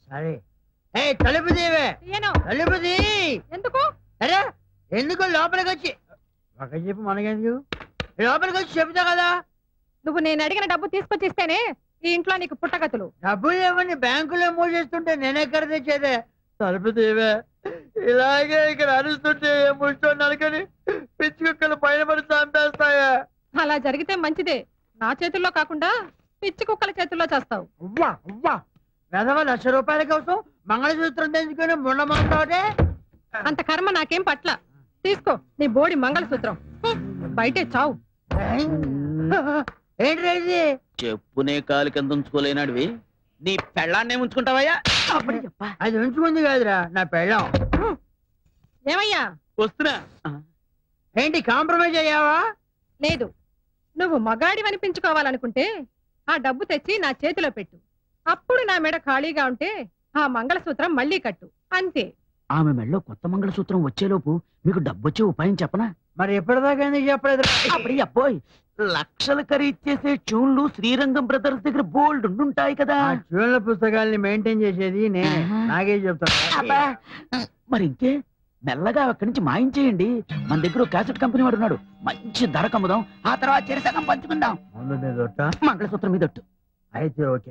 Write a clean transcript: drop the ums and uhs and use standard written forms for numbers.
సరే ఏ తలుపు తీవే తలుపు తీ ఎందుకు అరే ఎందుకు లోపలికి వచ్చి ఒక చెప్పు మనకెందుకు లోపలికి వచ్చి చెబుతా కదా నువ్వు నేను అడిగిన డబ్బు తీసుకొచ్చి ఇస్తేనే ఈ ఇంట్లో నీకు పుట్టగతులు. డబ్బులు ఇవ్వని బ్యాంకులో మూసేస్తుంటే నేనెక్కడ తెచ్చేదే తలుపు తీవే ఇలాగే ఇక్కడ అరుస్తుంటే ముష్టో నలకని పిచ్చి కుక్కలు పైన పడి చంపేస్తాయా అలా జరిగితే మంచిదే. నా చేతుల్లో కాకుండా పిచ్చి కుక్కల చేతుల్లో చేస్తావు. అవ్వా అవ్వా వెధవ ₹1,00,000 కోసం మంగళసూత్రం తెచ్చుకొని ముండమంటే అంత కర్మ నాకేం పట్ల. తీసుకో నీ బోడి మంగళసూత్రం, బయటే చావు. ఏంటి చెప్పునే కాలు కింద ఉంచుకోలేనాడివి నీ పెళ్ళాన్నే ఉంచుకుంటావయ్యా? అది ఉంచుకుంది కాదురా నా పెళ్ళం. ఏమయ్యా వస్తున్నా. ఏంటి కాంప్రమైజ్ అయ్యావా? లేదు, నువ్వు మగాడి అనిపించుకోవాలనుకుంటే ఆ డబ్బు తెచ్చి నా చేతిలో పెట్టు. అప్పుడు నా మెడ ఖాళీగా ఉంటే ఆ మంగళసూత్రం మళ్ళీ కట్టు, అంతే. ఆమె మెడలో కొత్త మంగళసూత్రం వచ్చేలోపు మీకు డబ్బొచ్చే ఉపాయం చెప్పనా? మరి ఎప్పటిదాకా ఎందుకు చెప్పలేదు? అప్పుడు అబ్బోయ్, లక్షల ఖరీదు చేసే ట్యూన్లు శ్రీరంగం బ్రదర్స్ దగ్గర బోల్డ్ ఉండుంటాయి కదా. ట్యూన్ల పుస్తకాల్ని మెయింటైన్ చేసేది నేనే. నాకే చెప్తాను. మరి ఇంకే మెల్లగా అక్కడి నుంచి మాయించేయండి. మన దగ్గర క్యాసెట్ కంపెనీ వాడు ఉన్నాడు, మంచి ధర కమ్ముదాం. ఆ తర్వాత చెరిసగం పంచుకుందాం. ముందు మీద మంగళసూత్రం మీద అయితే ఓకే.